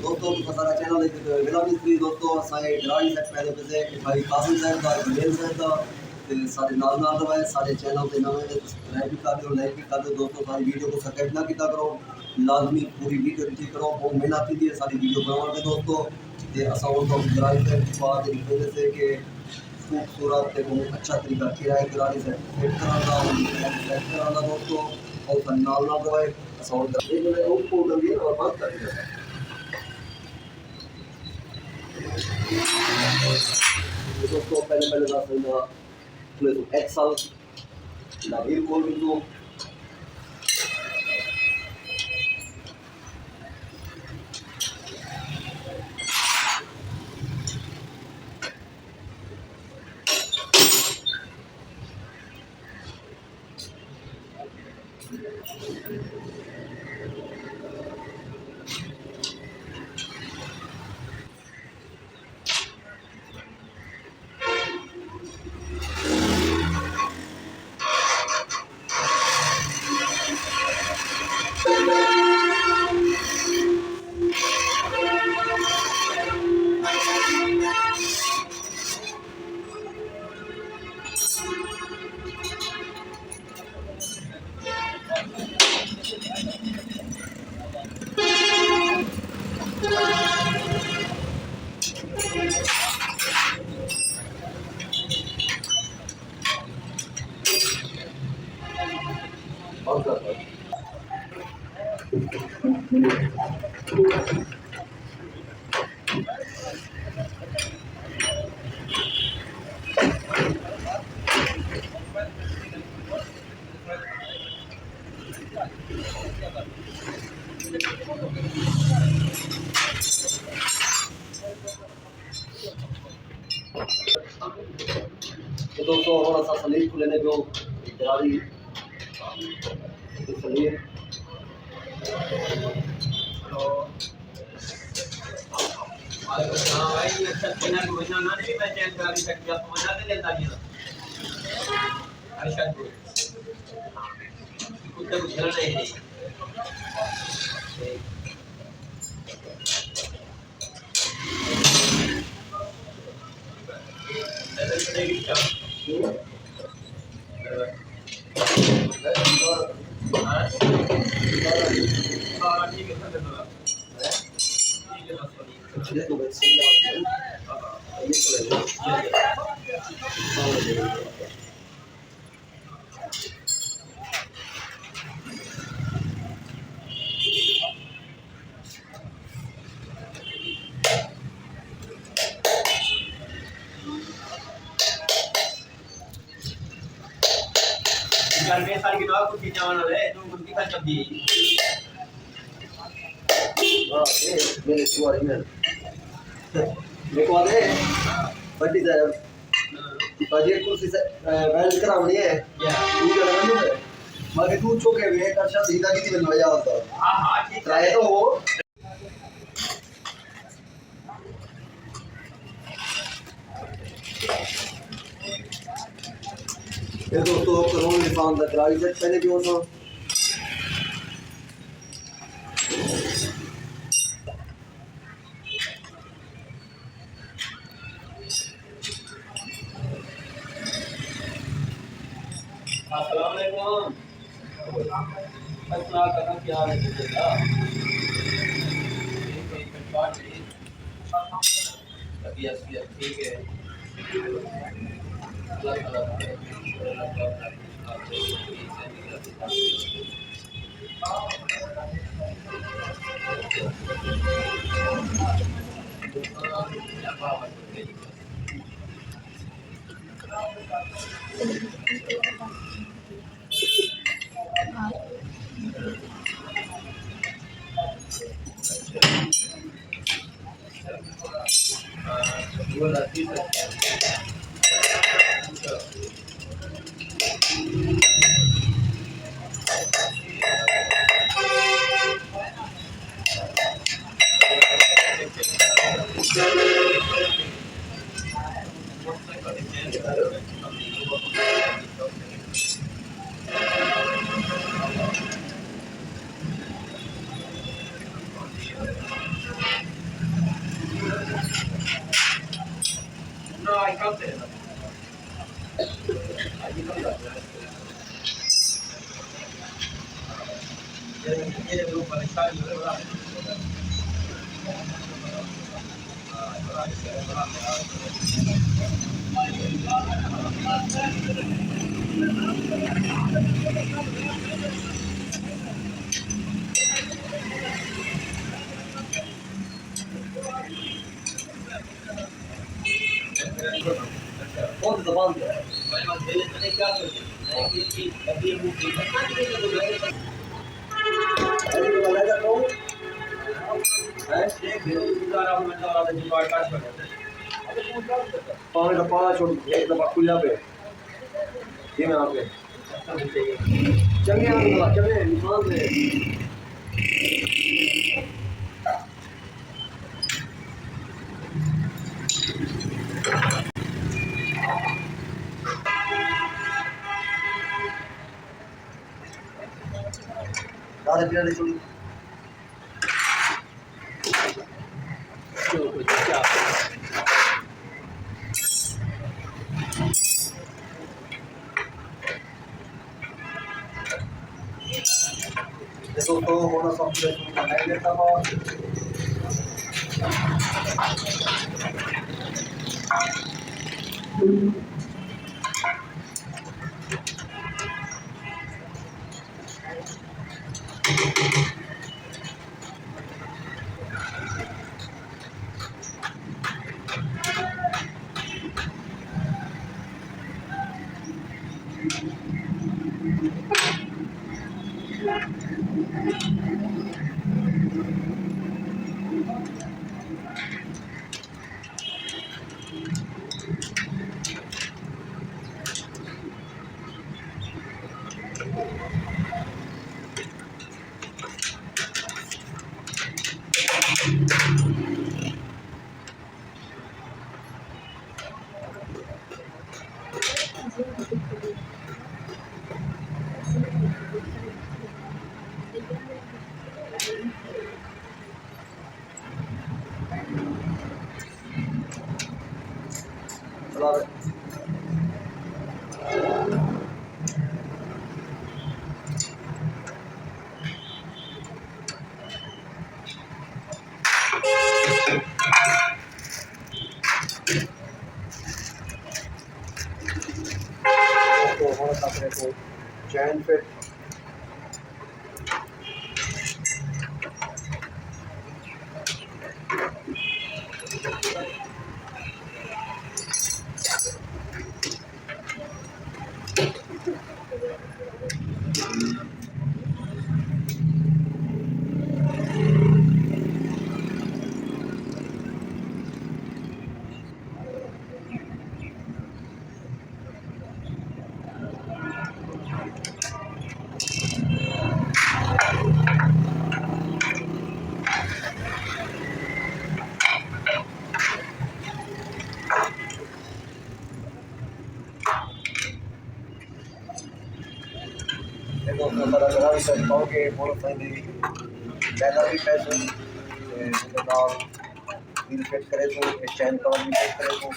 दोस्तों सारा चैनल वेला मिस्त्री दोस्तों असांजे ग्रारी से पहले पे भाई कासिम साहब का जमेल साहब का सारे नाल नाल रवाए सारे चैनल के नवे सब्सक्राइब भी कर दो लाइक भी कर दो दोस्तों सारी वीडियो को सब्सक्राइब ना किया करो लाजमी पूरी वीडियो देखी करो बहुत मेहनत की है सारी वीडियो बनाने दोस्तों ते असा तो ग्रारी से बात वजह से कि खूबसूरत बहुत अच्छा तरीका किया है ग्रारी से फिट कराना दोस्तों और नाल नाल रवाए असा उनको और बात करेंगे दोस्तों पहले रास्ता एक्सल lahir kol itu दोस्तों और असा सलीब को लेने को ग्रारी सलीब तो हां भाई अच्छा चैनल को बना ना नहीं मैं चैनल ग्रारी से क्या बना दे लेता जी अरशद कुछ तो बुझना नहीं में साल की दवा कुछ जाना है तो कुछ दिखा चल दी हां ये मेरे सुवारी में मेरे को आने बड़ी साहब बाजी कुर्सी से वेल्ड करावनी है तू क्या लगन है मगर तू चोके वे का शब्द सीधा की बनवाया होता हां हां ठीक ट्राई तो वो ये दोस्तों करोड़ निशान तक ग्रारी से पहले भी होता अस्सलाम वालेकुम अस्सलाम करना क्या हाल है बेटा तबीयत ठीक है बहुत जबान है पानी का पाला छोड़ एक दफा खुल पे ये में पे चंगे निशान दे दादा पिया छोड़ देखो तो होना सब बनाई लेता हूँ को चैन fit que por de leather भी पैसे नाल व्हील फिट करे तो चैन कवर भी फिट करे तो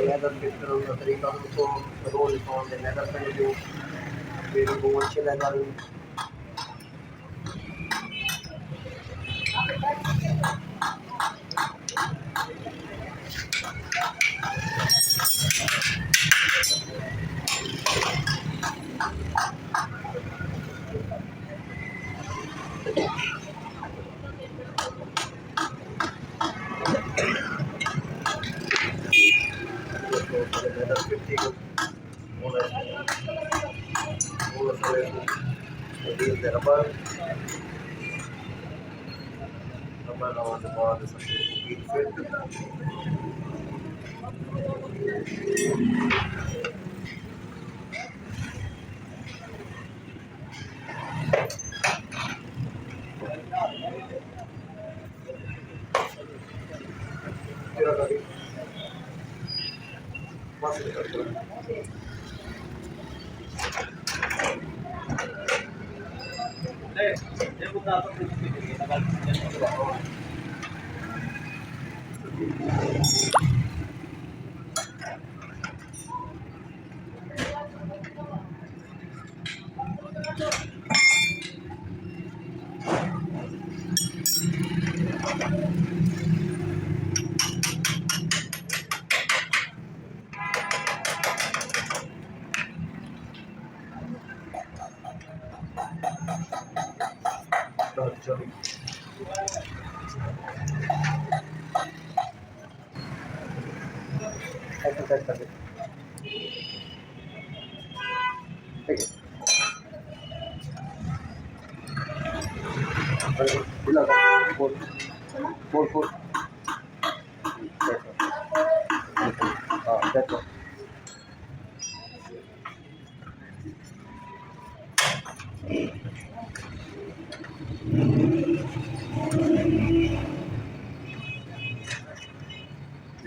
leather fit करने का तरीका तो रोल ऑन दे leather पे जो फिर वो अच्छे leather leather fit थी वो सारे deal they rubber on the ball is wheel fit ऐसे सेट कर दे। ठीक है ढीला कर फोर फोर फोर हाँ सेट कर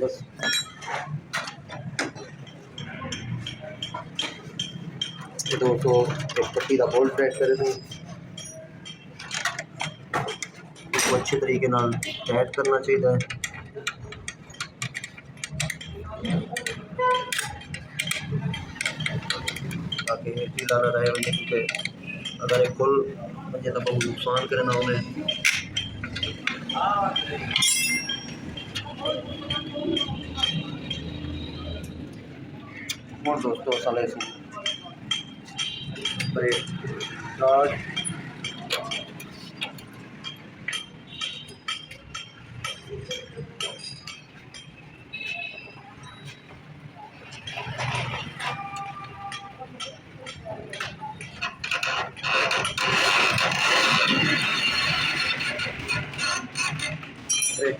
बस दोस्तों एक पट्टी का बोल्ट टाइट करे तो इसको अच्छे तरीके नाल टाइट करना चाहिए ताकि ढीला ना रहे वही क्योंकि अगर एक खुल वजह तो बहुत नुकसान करे ना उन्हें और दोस्तों साले ब्रेक स्टार्ट ब्रेक